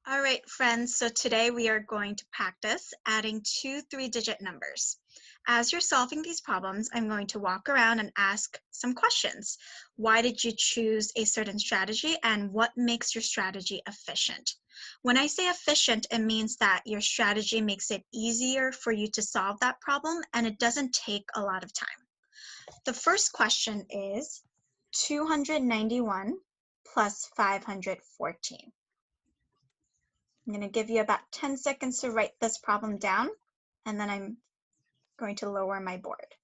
All right, friends, so today we are going to practice adding two three-digit numbers. As you're solving these problems, I'm going to walk around and ask some questions. Why did you choose a certain strategy, and what makes your strategy efficient? When I say efficient, it means that your strategy makes it easier for you to solve that problem, and it doesn't take a lot of time. The first question is 291 plus 514. I'm going to give you about 10 seconds to write this problem down, and then I'm going to lower my board.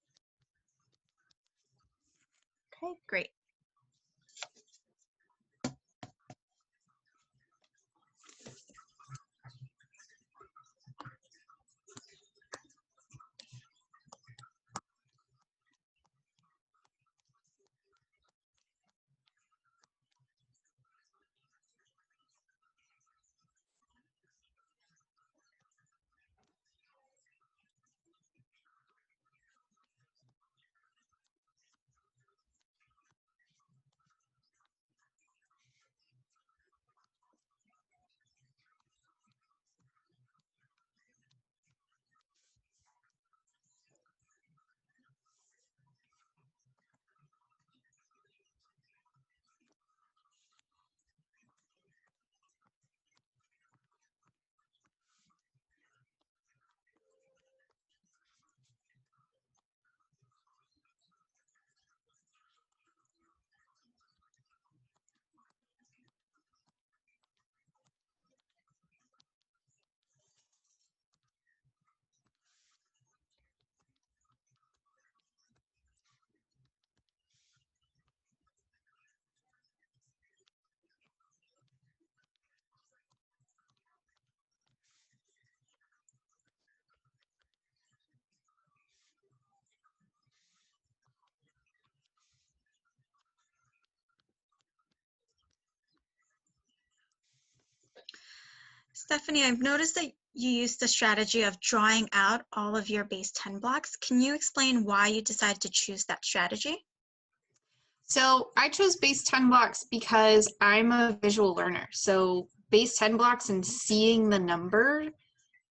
Okay, great. Stephanie, I've noticed that you used the strategy of drawing out all of your base 10 blocks. Can you explain why you decided to choose that strategy? So I chose base 10 blocks because I'm a visual learner. So base 10 blocks and seeing the number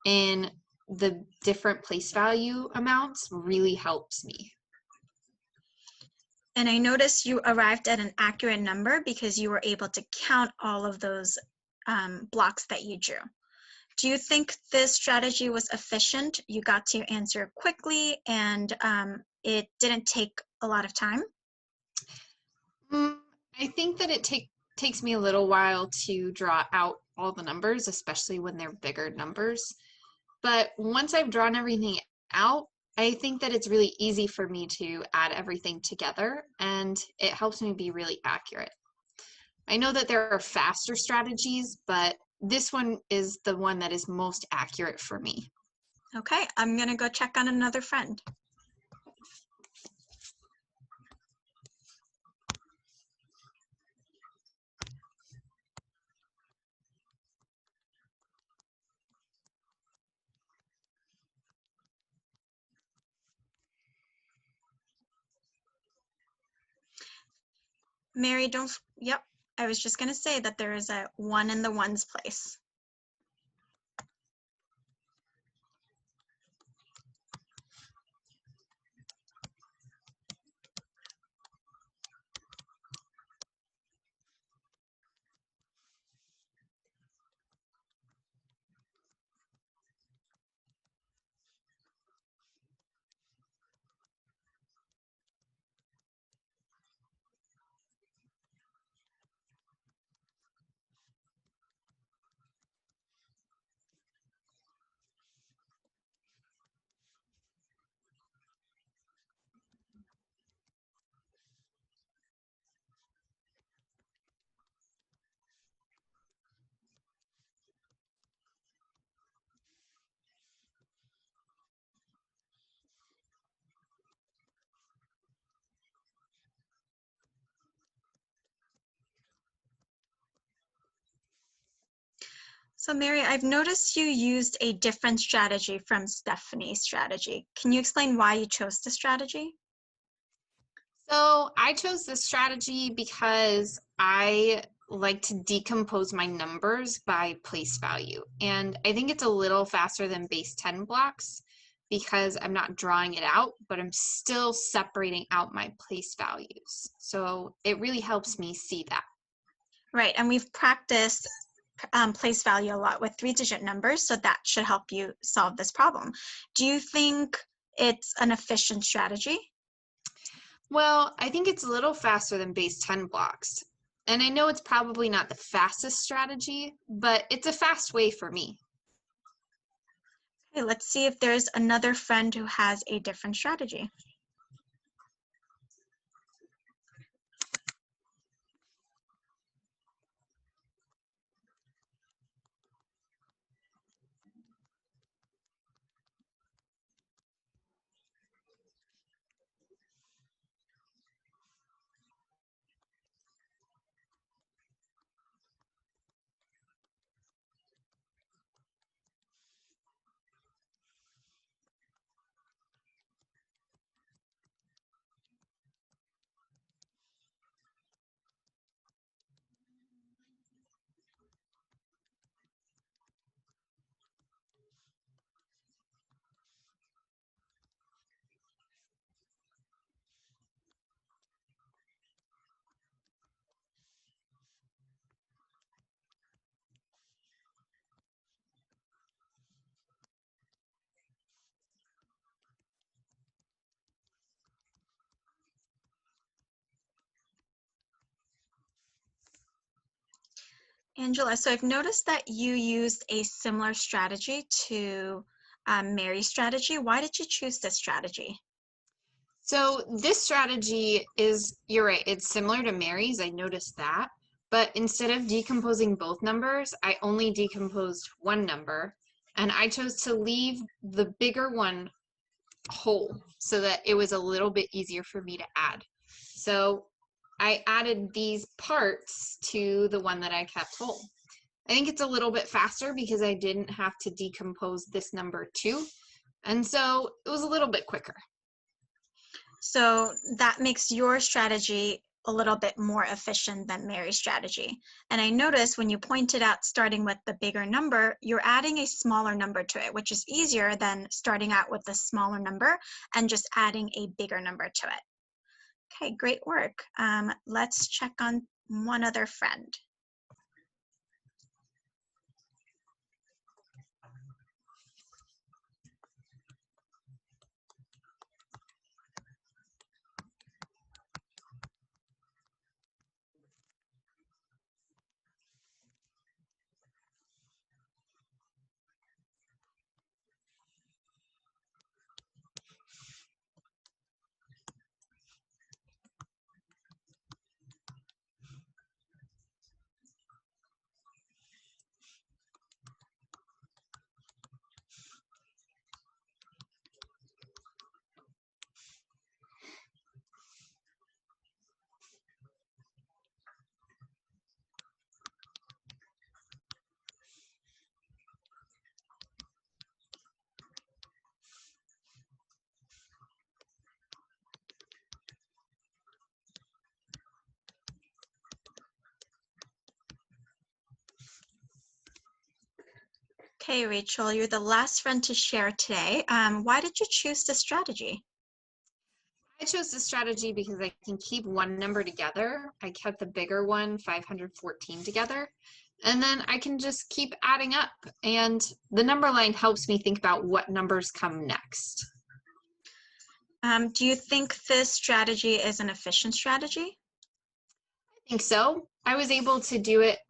in the different place value amounts really helps me. And I noticed you arrived at an accurate number because you were able to count all of those blocks that you drew. Do you think this strategy was efficient? You got to your answer quickly and it didn't take a lot of time? I think that it takes me a little while to draw out all the numbers, especially when they're bigger numbers. But once I've drawn everything out, I think that it's really easy for me to add everything together, and it helps me be really accurate. I know that there are faster strategies, but this one is the one that is most accurate for me. Okay, I'm gonna go check on another friend. Mary, yep, I was just gonna say that there is a 1 in the ones place. So Mary, I've noticed you used a different strategy from Stephanie's strategy. Can you explain why you chose this strategy? So I chose this strategy because I like to decompose my numbers by place value. And I think it's a little faster than base 10 blocks because I'm not drawing it out, but I'm still separating out my place values. So it really helps me see that. Right, and we've practiced place value a lot with 3-digit numbers, so that should help you solve this problem. Do you think it's an efficient strategy? Well, I think it's a little faster than base 10 blocks. And I know it's probably not the fastest strategy, but it's a fast way for me. Okay, let's see if there's another friend who has a different strategy. Angela, so I've noticed that you used a similar strategy to Mary's strategy. Why did you choose this strategy? So this strategy is, you're right, it's similar to Mary's, I noticed that. But instead of decomposing both numbers, I only decomposed one number. And I chose to leave the bigger one whole so that it was a little bit easier for me to add. So I added these parts to the one that I kept whole. I think it's a little bit faster because I didn't have to decompose this number too. And so it was a little bit quicker. So that makes your strategy a little bit more efficient than Mary's strategy. And I noticed when you pointed out starting with the bigger number, you're adding a smaller number to it, which is easier than starting out with the smaller number and just adding a bigger number to it. Okay, great work. Let's check on one other friend. Okay, Rachel, you're the last friend to share today. Why did you choose this strategy? I chose this strategy because I can keep one number together. I kept the bigger one, 514, together. And then I can just keep adding up. And the number line helps me think about what numbers come next. Do you think this strategy is an efficient strategy? I think so. I was able to do it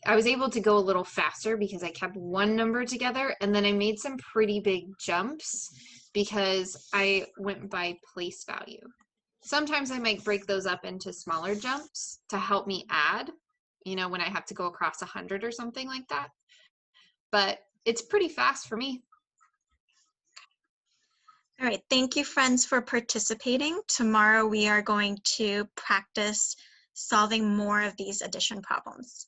I was able to go a little faster because I kept one number together, and then I made some pretty big jumps because I went by place value. Sometimes I might break those up into smaller jumps to help me add, when I have to go across 100 or something like that. But it's pretty fast for me. All right, thank you, friends, for participating. Tomorrow we are going to practice solving more of these addition problems.